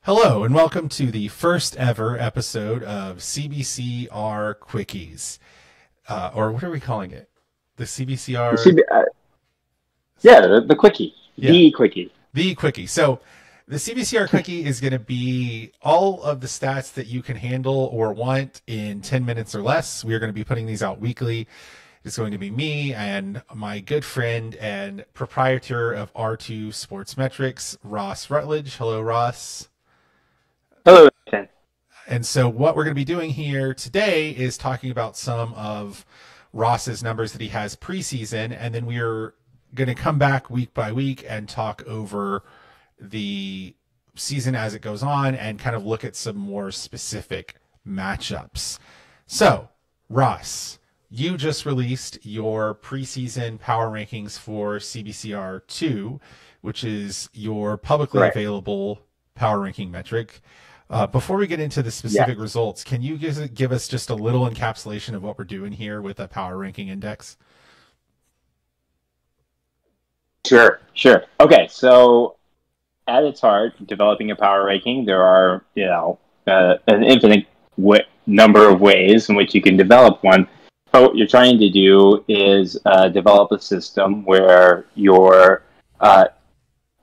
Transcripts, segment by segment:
Hello, and welcome to the first ever episode of CBCR Quickies. Or what are we calling it? The CBCR... The Quickie. Yeah. The Quickie. The Quickie. So the CBCR Quickie is going to be all of the stats that you can handle or want in 10 minutes or less. We are going to be putting these out weekly. It's going to be me and my good friend and proprietor of R2 Sports Metrics, Ross Rutledge. Hello, Ross. Hello, Ken. And so what we're going to be doing here today is talking about some of Ross's numbers that he has preseason, and then we're going to come back week by week and talk over the season as it goes on and kind of look at some more specific matchups. So, Ross, you just released your preseason power rankings for CBCR 2, which is your publicly available power ranking metric. Before we get into the specific results, can you give us just a little encapsulation of what we're doing here with a power ranking index? Sure. Okay, so at its heart, developing a power ranking, there are, an infinite number of ways in which you can develop one. But what you're trying to do is develop a system where you're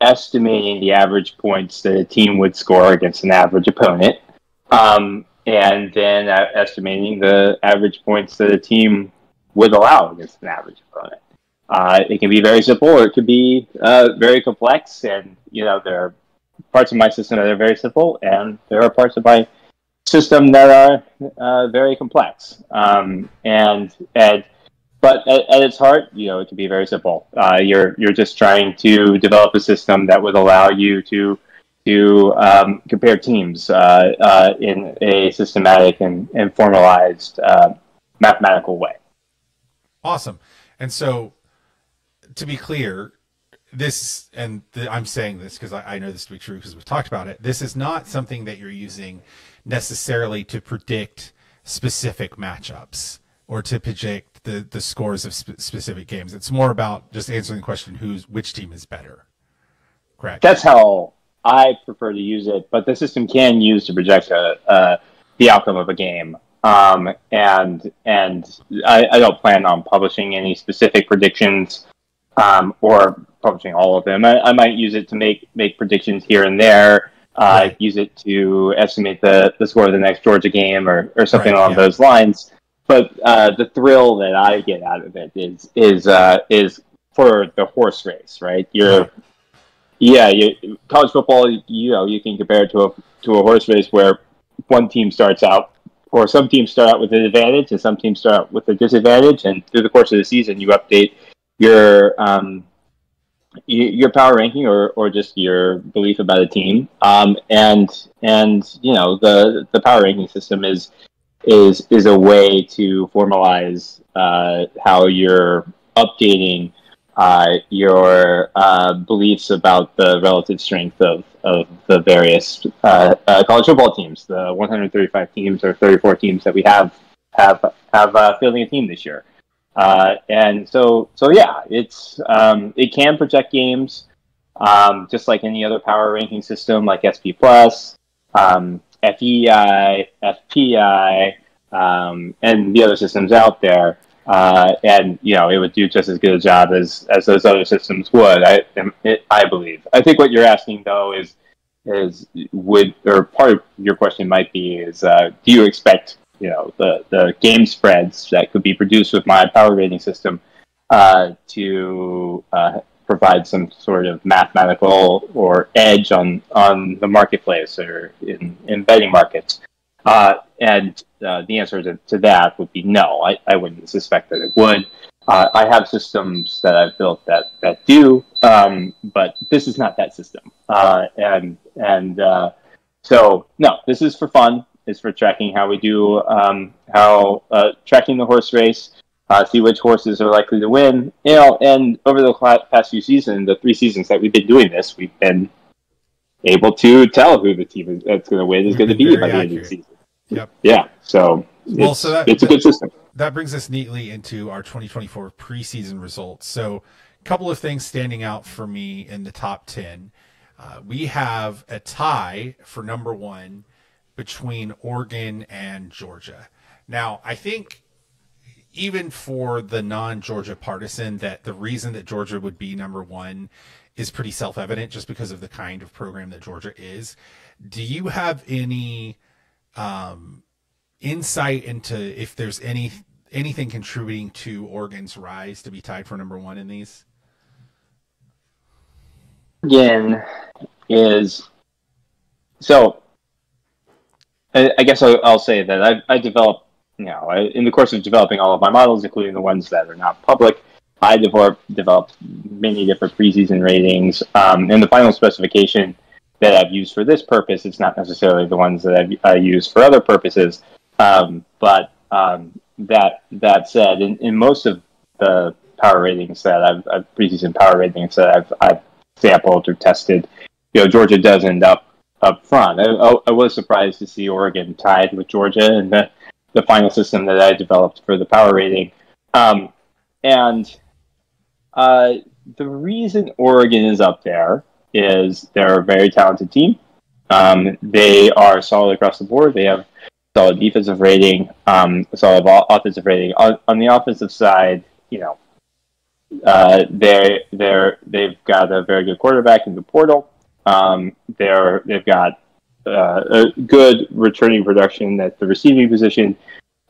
estimating the average points that a team would score against an average opponent, and then estimating the average points that a team would allow against an average opponent. It can be very simple, or it could be very complex, and there are parts of my system that are very simple, and there are parts of my system that are very complex. But at its heart, it can be very simple. You're just trying to develop a system that would allow you to compare teams in a systematic and formalized mathematical way. Awesome. And so, to be clear, I'm saying this because I know this to be true because we've talked about it. This is not something that you're using necessarily to predict specific matchups or to project the scores of specific games. It's more about just answering the question, which team is better. Correct. That's how I prefer to use it, but the system can use to project the outcome of a game. And I don't plan on publishing any specific predictions or publishing all of them. I might use it to make predictions here and there. Right. Use it to estimate the score of the next Georgia game or something along those lines. But the thrill that I get out of it is for the horse race, right? College football, you can compare it to a horse race where one team starts out, or some teams start out with an advantage and some teams start out with a disadvantage, and through the course of the season, you update your power ranking or just your belief about a team. The power ranking system is a way to formalize how you're updating your beliefs about the relative strength of the various college football teams, the 135 teams or 34 teams that we have fielding a team this year. It can project games just like any other power ranking system, like SP Plus, FEI, FPI, and the other systems out there. It would do just as good a job as those other systems would. I believe. I think what you're asking though is part of your question might be do you expect the game spreads that could be produced with my power rating system to provide some sort of mathematical or edge on the marketplace or in betting markets? The answer to that would be no. I wouldn't suspect that it would. I have systems that I've built that do, but this is not that system. So no, this is for fun. It's for tracking how we do, tracking the horse race, see which horses are likely to win. And over the past few seasons, the 3 seasons that we've been doing this, we've been able to tell who the team that's going to win is going to be by the end of the season. Yep. Yeah. So it's a good system. That brings us neatly into our 2024 preseason results. So a couple of things standing out for me in the top 10. We have a tie for number one between Oregon and Georgia. Now, I think even for the non-Georgia partisan, that the reason that Georgia would be number one is pretty self-evident just because of the kind of program that Georgia is. Do you have any insight into if there's anything contributing to Oregon's rise to be tied for number one in these? Again, is so. I guess I'll say that I developed, in the course of developing all of my models, including the ones that are not public, I developed many different preseason ratings. And the final specification that I've used for this purpose, it's not necessarily the ones that I use for other purposes. But that said, in most of the power ratings that I've preseason power ratings that I've sampled or tested, Georgia does end up front. I was surprised to see Oregon tied with Georgia in the final system that I developed for the power rating. And the reason Oregon is up there is they're a very talented team. They are solid across the board. They have solid defensive rating, solid offensive rating. On the offensive side, they've got a very good quarterback in the portal. They've got a good returning production at the receiving position,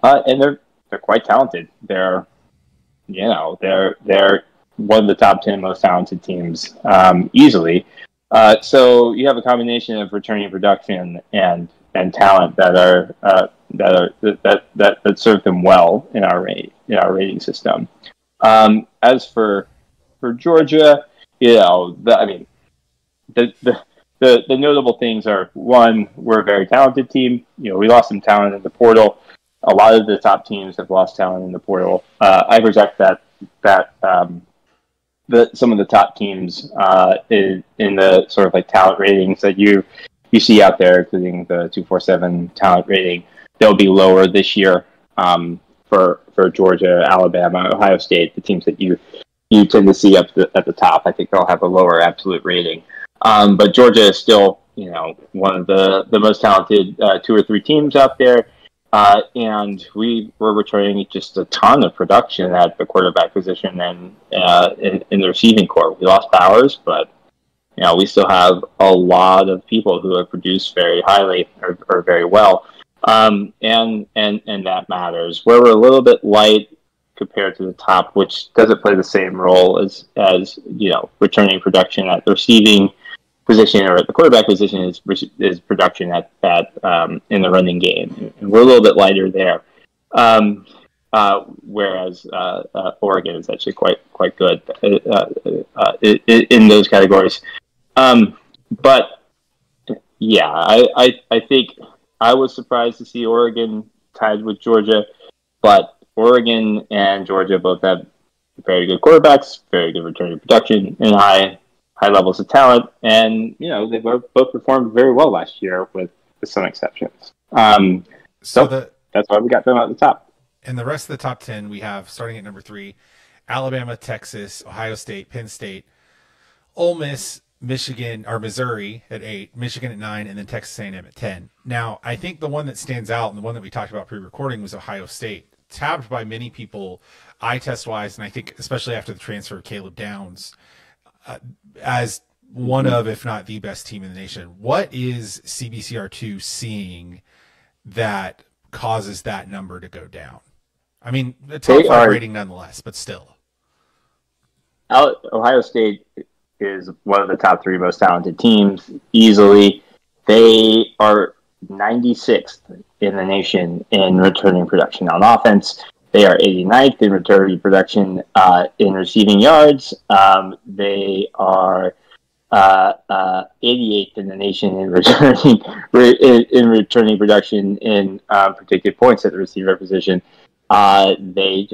and they're quite talented. They're one of the top 10 most talented teams easily. So you have a combination of returning production and talent that serve them well in our rating system. As for Georgia, the notable things are, one, we're a very talented team. We lost some talent in the portal. A lot of the top teams have lost talent in the portal. I project that some of the top teams in the sort of like talent ratings that you see out there, including the 247 talent rating, they'll be lower this year for Georgia, Alabama, Ohio State, the teams that you tend to see at the top. I think they'll have a lower absolute rating. But Georgia is still, one of the most talented 2 or 3 teams out there. And we were returning just a ton of production at the quarterback position and in the receiving corps. We lost Powers, but we still have a lot of people who have produced very highly or very well, and that matters. Where we're a little bit light compared to the top, which doesn't play the same role as returning production at the receiving position or at the quarterback position is production at in the running game, and we're a little bit lighter there. Whereas Oregon is actually quite good in those categories. But yeah, I think I was surprised to see Oregon tied with Georgia, but Oregon and Georgia both have very good quarterbacks, very good returning production, and high levels of talent, and they both performed very well last year with some exceptions. So that's why we got them at the top. And the rest of the top 10 we have, starting at number 3, Alabama, Texas, Ohio State, Penn State, Ole Miss, Michigan, or Missouri at 8, Michigan at 9, and then Texas A&M at 10. Now, I think the one that stands out and the one that we talked about pre-recording was Ohio State, tabbed by many people eye test-wise, and I think especially after the transfer of Caleb Downs, as one of, if not the best team in the nation. What is CBCR2 seeing that causes that number to go down? I mean, the top 5 rating nonetheless, but still. Ohio State is one of the top 3 most talented teams, easily. They are 96th in the nation in returning production on offense. They are 89th in returning production in receiving yards. They are 88th in the nation in returning production in predicted points at the receiver position. They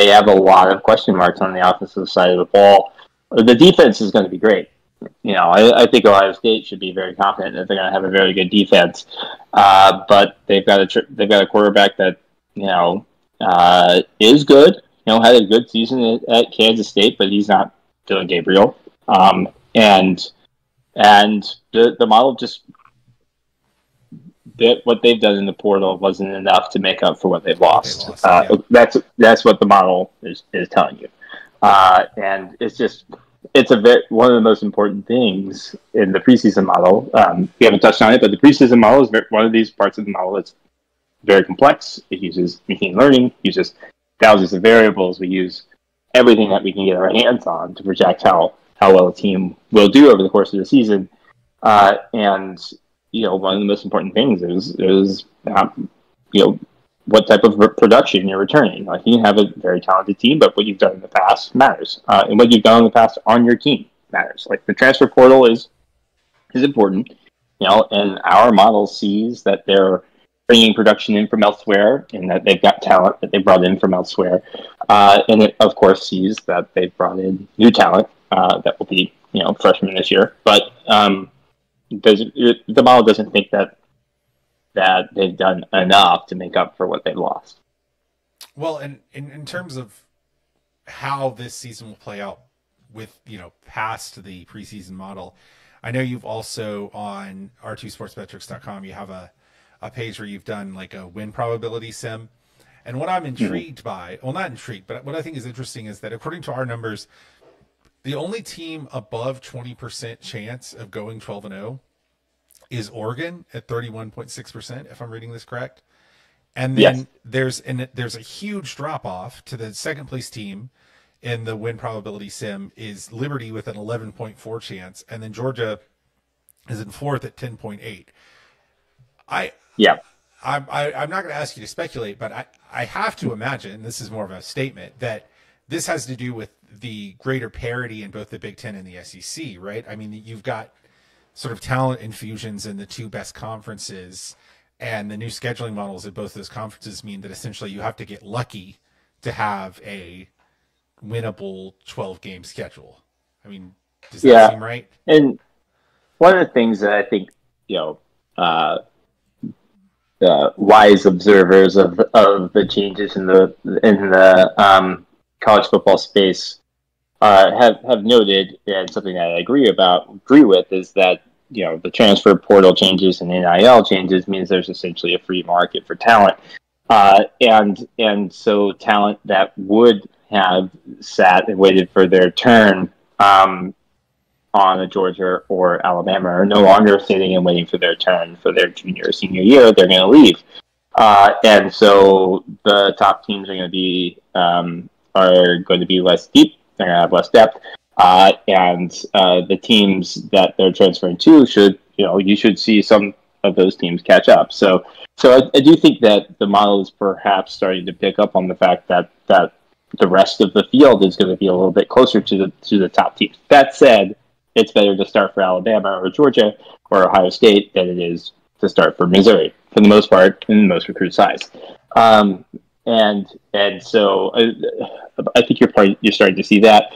have a lot of question marks on the offensive side of the ball. The defense is going to be great. I think Ohio State should be very confident that they're going to have a very good defense. But they've got a quarterback that is good. Had a good season at Kansas State, but he's not Dylan Gabriel. And the model just what they've done in the portal wasn't enough to make up for what they've lost. Yeah. That's what the model is telling you. And it's one of the most important things in the preseason model. We haven't touched on it, but the preseason model is one of these parts of the model that's very complex. It uses machine learning, uses thousands of variables. We use everything that we can get our hands on to project how well a team will do over the course of the season. And one of the most important things is what type of production you're returning. Like, you can have a very talented team, but what you've done in the past matters, and what you've done in the past on your team matters. Like, the transfer portal is important, and our model sees that they're bringing production in from elsewhere, and that they've got talent that they brought in from elsewhere, and it of course sees that they've brought in new talent that will be freshmen this year, but the model doesn't think that they've done enough to make up for what they've lost. Well, and in terms of how this season will play out with, past the preseason model, I know you've also on r2sportsmetrics.com, you have a page where you've done like a win probability sim. And what I'm intrigued by, well, not intrigued, but what I think is interesting is that according to our numbers, the only team above 20% chance of going 12-0 is Oregon at 31.6%, if I'm reading this correct. And then there's a huge drop off to the second place team in the win probability sim is Liberty with an 11.4 chance, and then Georgia is in fourth at 10.8. I'm not going to ask you to speculate, but I have to imagine, this is more of a statement, that this has to do with the greater parity in both the Big Ten and the SEC, right? I mean, you've got sort of talent infusions in the two best conferences, and the new scheduling models at both those conferences mean that essentially you have to get lucky to have a winnable 12-game schedule. I mean, does that seem right? And one of the things that I think, wise observers of the changes in the college football space have noted, and something that I agree with, is that the transfer portal changes and NIL changes means there's essentially a free market for talent, and so talent that would have sat and waited for their turn on a Georgia or Alabama are no longer sitting and waiting for their turn for their junior or senior year. They're going to leave, and so the top teams are going to be less deep. They're going to have less depth, and the teams that they're transferring to you should see some of those teams catch up. So I do think that the model is perhaps starting to pick up on the fact that the rest of the field is going to be a little bit closer to the top teams. That said, it's better to start for Alabama or Georgia or Ohio State than it is to start for Missouri, for the most part, in most recruit size. And so I think you're starting to see that.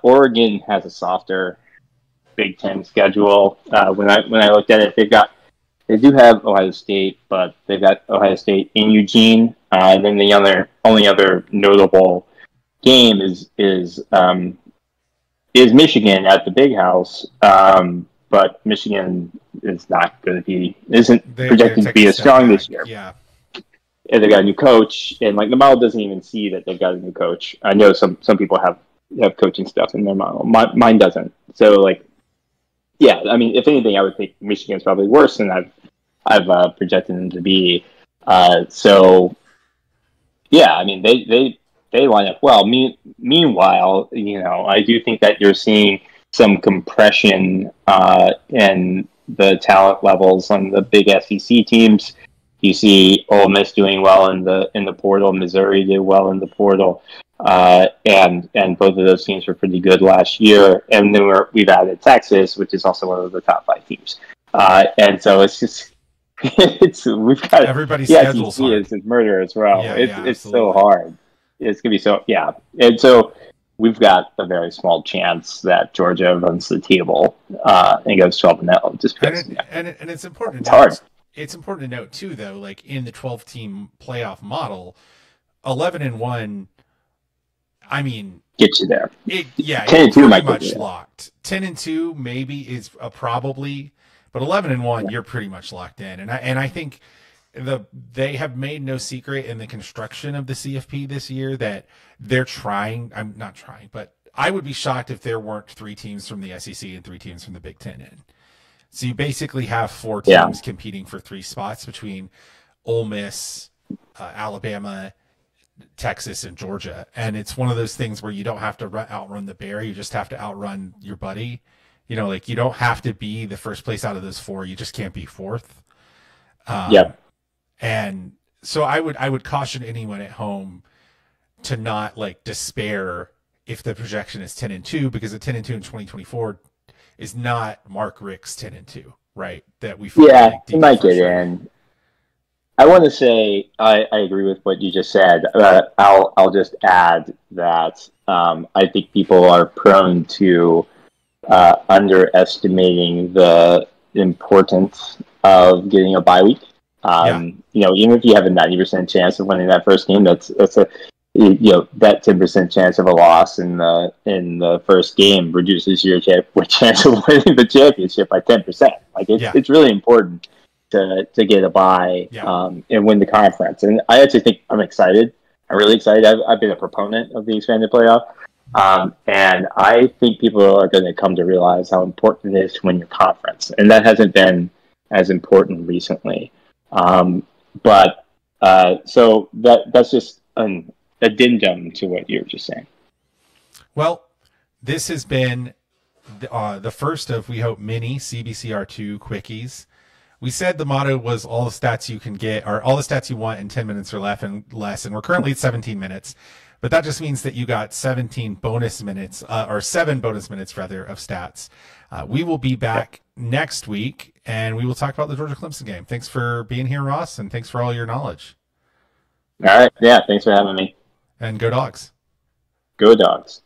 Oregon has a softer Big Ten schedule. When I looked at it, they do have Ohio State, but they've got Ohio State in Eugene, and then the only other notable game is Michigan at the Big House. But Michigan isn't projected to be as strong this year. Yeah. And they've got a new coach, and like the model doesn't even see that they've got a new coach. I know some people have coaching stuff in their model. Mine doesn't. So I mean, if anything, I would think Michigan's probably worse than I've projected them to be. So yeah, I mean they line up well. Meanwhile, I do think that you're seeing some compression in the talent levels on the big SEC teams. You see Ole Miss doing well in the portal. Missouri did well in the portal, and both of those teams were pretty good last year. And then we've added Texas, which is also one of the top 5 teams. And so it's just we've got everybody's schedule's hard. It's murder as well. Yeah, it's so hard. It's gonna be so and so we've got a very small chance that Georgia runs the table and goes 12-0. Just because, and it's important. It's hard. It's important to note too, though, like in the 12-team playoff model, 11-1 I mean, get you there. Yeah, 10 you're and 2 pretty might get much you there. locked. 10-2 maybe is a probably, but 11-1 Yeah. you're pretty much locked in. And I think they have made no secret in the construction of the CFP this year that they're trying. I'm not trying, but I would be shocked if there weren't 3 teams from the SEC and 3 teams from the Big Ten in. So you basically have 4 Yeah. teams competing for 3 spots between Ole Miss, Alabama, Texas, and Georgia. And it's one of those things where you don't have to outrun the bear. You just have to outrun your buddy. You know, like you don't have to be the first place out of those 4. You just can't be 4th. Yep. And so I would caution anyone at home to not like despair if the projection is 10-2, because a 10-2 in 2024 is not Mark Richt's 10-2, right? That we he might get in. I want to say I agree with what you just said. I'll just add that I think people are prone to underestimating the importance of getting a bye week. You know, even if you have a 90% chance of winning that first game, that's a that 10% chance of a loss in the first game reduces your chance of winning the championship by 10%. Like it's really important to get a bye and win the conference. And I actually think I'm excited. I'm really excited. I've been a proponent of the expanded playoff. And I think people are going to come to realize how important it is to win your conference. And that hasn't been as important recently. So that's just an addendum to what you were just saying. Well, this has been the first of, we hope, many CBCR2 quickies. We said the motto was all the stats you can get, or all the stats you want in 10 minutes or less. And we're currently at 17 minutes. But that just means that you got 17 bonus minutes, or 7 bonus minutes, rather, of stats. We will be back next week, and we will talk about the Georgia Clemson game. Thanks for being here, Ross, and thanks for all your knowledge. All right. Yeah, thanks for having me. And go Dogs. Go Dogs.